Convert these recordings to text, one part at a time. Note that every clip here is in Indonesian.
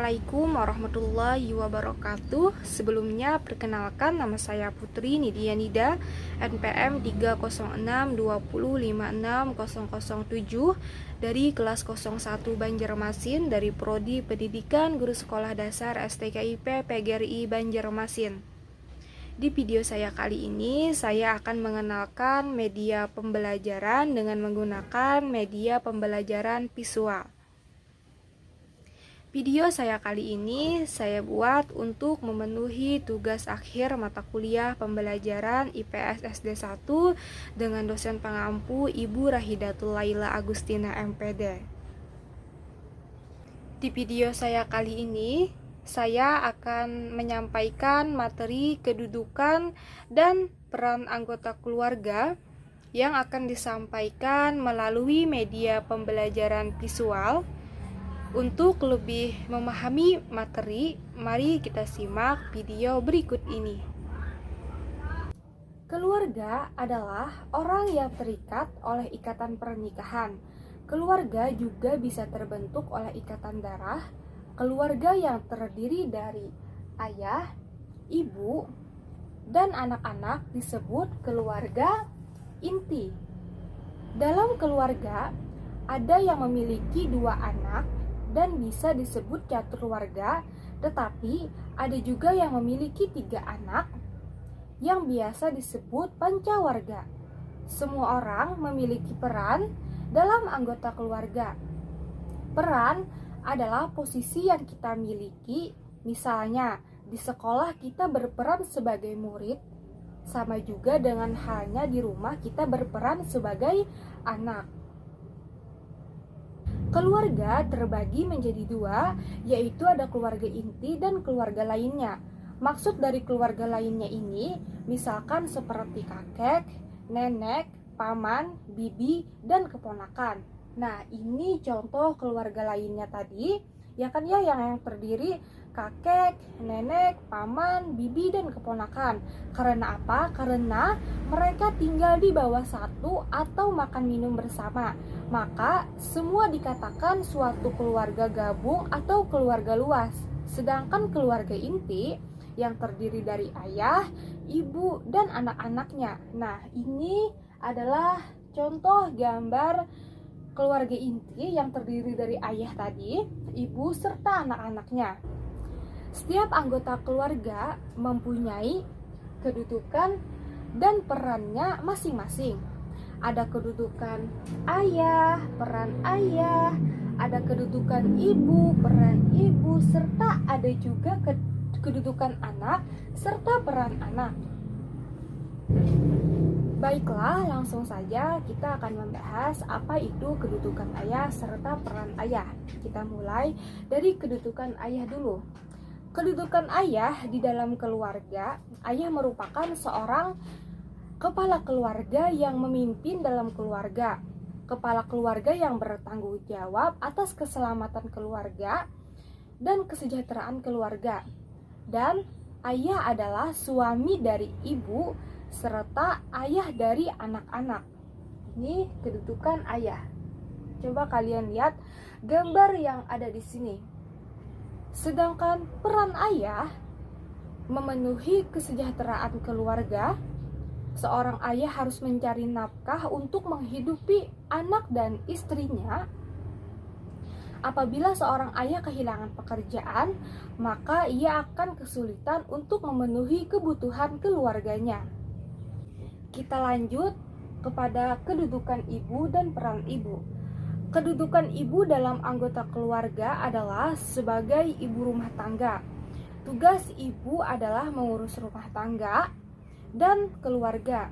Assalamualaikum warahmatullahi wabarakatuh. Sebelumnya perkenalkan, nama saya Putri Nidia Nida, NPM 30620560007 dari kelas 01 Banjarmasin dari Prodi Pendidikan Guru Sekolah Dasar STKIP PGRI Banjarmasin. Di video saya kali ini, saya akan mengenalkan media pembelajaran dengan menggunakan media pembelajaran visual. Video saya kali ini saya buat untuk memenuhi tugas akhir mata kuliah pembelajaran IPS SD 1 dengan dosen pengampu Ibu Rahidatul Laila Agustina MPD. Di video saya kali ini, saya akan menyampaikan materi kedudukan dan peran anggota keluarga yang akan disampaikan melalui media pembelajaran visual. Untuk lebih memahami materi, mari kita simak video berikut ini. Keluarga adalah orang yang terikat oleh ikatan pernikahan. Keluarga juga bisa terbentuk oleh ikatan darah. Keluarga yang terdiri dari ayah, ibu, dan anak-anak disebut keluarga inti. Dalam keluarga, ada yang memiliki 2 anak dan bisa disebut caturwarga, tetapi ada juga yang memiliki 3 anak yang biasa disebut pancawarga. Semua orang memiliki peran dalam anggota keluarga. Peran adalah posisi yang kita miliki, misalnya di sekolah kita berperan sebagai murid, sama juga dengan halnya di rumah kita berperan sebagai anak. Keluarga terbagi menjadi 2, yaitu ada keluarga inti dan keluarga lainnya. Maksud dari keluarga lainnya ini, misalkan seperti kakek, nenek, paman, bibi, dan keponakan. Nah, ini contoh keluarga lainnya tadi, ya kan ya, yang terdiri kakek, nenek, paman, bibi, dan keponakan. Karena apa? Karena mereka tinggal di bawah satu atau makan minum bersama. Maka semua dikatakan suatu keluarga gabung atau keluarga luas. Sedangkan keluarga inti yang terdiri dari ayah, ibu, dan anak-anaknya. Nah, ini adalah contoh gambar keluarga inti yang terdiri dari ayah tadi, ibu, serta anak-anaknya. Setiap anggota keluarga mempunyai kedudukan dan perannya masing-masing. Ada kedudukan ayah, peran ayah, ada kedudukan ibu, peran ibu, serta ada juga kedudukan anak, serta peran anak. Baiklah, langsung saja kita akan membahas apa itu kedudukan ayah serta peran ayah. Kita mulai dari kedudukan ayah dulu. Kedudukan ayah di dalam keluarga, ayah merupakan seorang kepala keluarga yang memimpin dalam keluarga, kepala keluarga yang bertanggung jawab atas keselamatan keluarga dan kesejahteraan keluarga. Dan ayah adalah suami dari ibu serta ayah dari anak-anak. Ini kedudukan ayah. Coba kalian lihat gambar yang ada di sini. Sedangkan peran ayah memenuhi kesejahteraan keluarga. Seorang ayah harus mencari nafkah untuk menghidupi anak dan istrinya. Apabila seorang ayah kehilangan pekerjaan, maka ia akan kesulitan untuk memenuhi kebutuhan keluarganya. Kita lanjut kepada kedudukan ibu dan peran ibu. Kedudukan ibu dalam anggota keluarga adalah sebagai ibu rumah tangga. Tugas ibu adalah mengurus rumah tangga dan keluarga.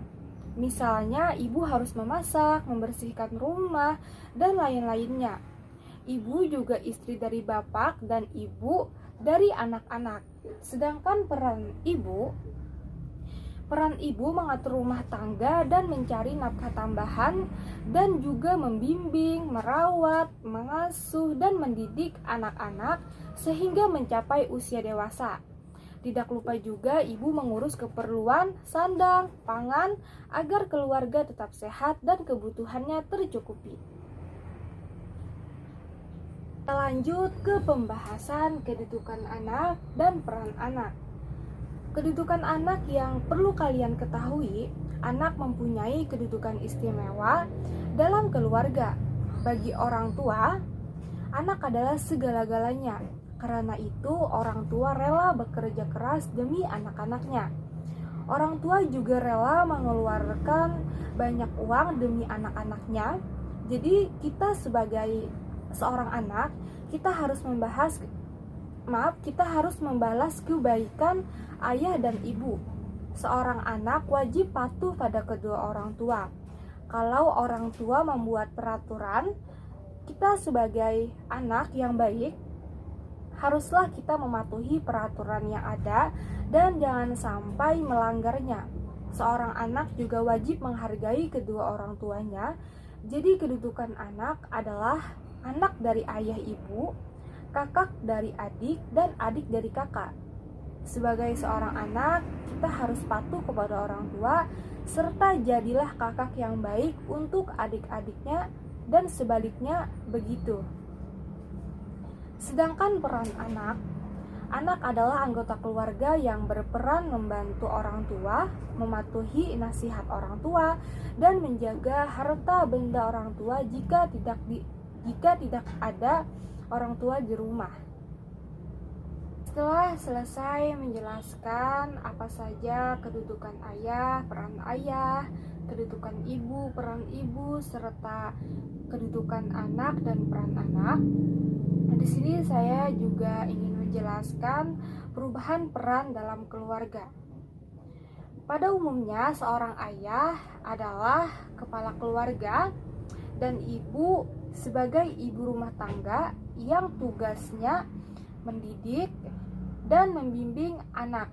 Misalnya, ibu harus memasak, membersihkan rumah, dan lain-lainnya. Ibu juga istri dari bapak dan ibu dari anak-anak. Sedangkan peran ibu mengatur rumah tangga dan mencari nafkah tambahan dan juga membimbing, merawat, mengasuh, dan mendidik anak-anak sehingga mencapai usia dewasa. Tidak lupa juga ibu mengurus keperluan sandang, pangan agar keluarga tetap sehat dan kebutuhannya tercukupi. Kita lanjut ke pembahasan kedudukan anak dan peran anak. Kedudukan anak yang perlu kalian ketahui, anak mempunyai kedudukan istimewa dalam keluarga. Bagi orang tua, anak adalah segala-galanya. Karena itu, orang tua rela bekerja keras demi anak-anaknya. Orang tua juga rela mengeluarkan banyak uang demi anak-anaknya. Jadi, kita sebagai seorang anak, kita harus membalas kebaikan ayah dan ibu. Seorang anak wajib patuh pada kedua orang tua. Kalau orang tua membuat peraturan, kita sebagai anak yang baik, haruslah kita mematuhi peraturan yang ada dan jangan sampai melanggarnya. Seorang anak juga wajib menghargai kedua orang tuanya. Jadi kedudukan anak adalah anak dari ayah ibu, kakak dari adik, dan adik dari kakak. Sebagai seorang anak, kita harus patuh kepada orang tua, serta jadilah kakak yang baik untuk adik-adiknya, dan sebaliknya begitu. Sedangkan peran anak adalah anggota keluarga yang berperan membantu orang tua, mematuhi nasihat orang tua, dan menjaga harta benda orang tua jika tidak ada orang tua di rumah. Setelah selesai menjelaskan apa saja kedudukan ayah, peran ayah, kedudukan ibu, peran ibu, serta kedudukan anak dan peran anak, di sini saya juga ingin menjelaskan perubahan peran dalam keluarga. Pada umumnya, seorang ayah adalah kepala keluarga dan ibu sebagai ibu rumah tangga yang tugasnya mendidik dan membimbing anak.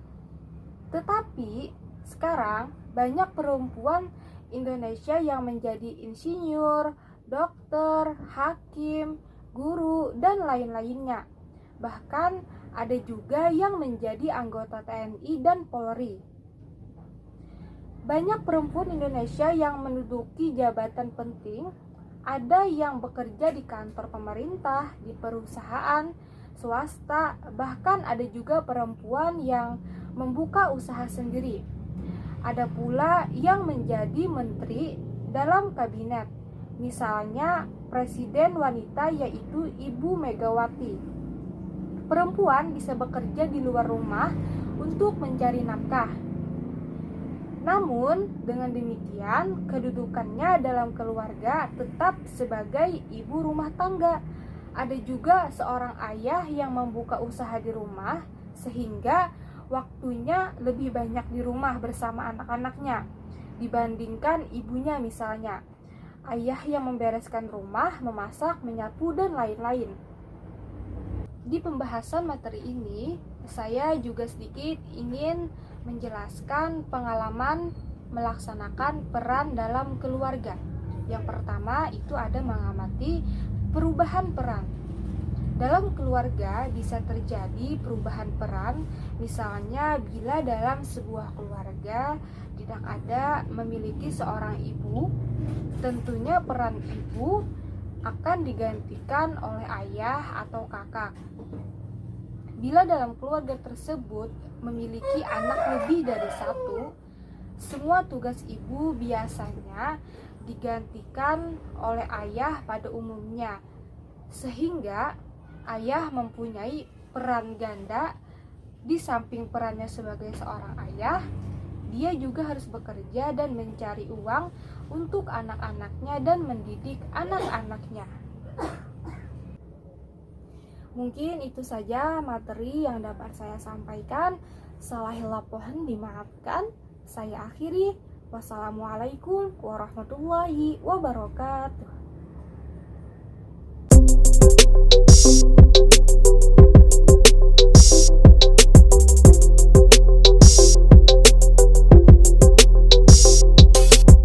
Tetapi sekarang banyak perempuan Indonesia yang menjadi insinyur, dokter, hakim, guru, dan lain-lainnya. Bahkan ada juga yang menjadi anggota TNI dan Polri. Banyak perempuan Indonesia yang menduduki jabatan penting. Ada yang bekerja di kantor pemerintah, di perusahaan swasta, bahkan ada juga perempuan yang membuka usaha sendiri. Ada pula yang menjadi menteri dalam kabinet, misalnya presiden wanita yaitu Ibu Megawati. Perempuan bisa bekerja di luar rumah untuk mencari nafkah. Namun, dengan demikian, kedudukannya dalam keluarga tetap sebagai ibu rumah tangga. Ada juga seorang ayah yang membuka usaha di rumah, sehingga waktunya lebih banyak di rumah bersama anak-anaknya dibandingkan ibunya misalnya. Ayah yang membereskan rumah, memasak, menyapu, dan lain-lain. Di pembahasan materi ini, saya juga sedikit ingin menjelaskan pengalaman melaksanakan peran dalam keluarga. Yang pertama itu ada mengamati perubahan peran. Dalam keluarga bisa terjadi perubahan peran, misalnya bila dalam sebuah keluarga tidak ada memiliki seorang ibu, tentunya peran ibu akan digantikan oleh ayah atau kakak. Bila dalam keluarga tersebut memiliki anak lebih dari satu, semua tugas ibu biasanya digantikan oleh ayah pada umumnya, sehingga ayah mempunyai peran ganda. Di samping perannya sebagai seorang ayah, dia juga harus bekerja dan mencari uang untuk anak-anaknya dan mendidik anak-anaknya. Mungkin itu saja materi yang dapat saya sampaikan. Salahillah pohon dimaafkan. Saya akhiri. Wassalamualaikum warahmatullahi wabarakatuh.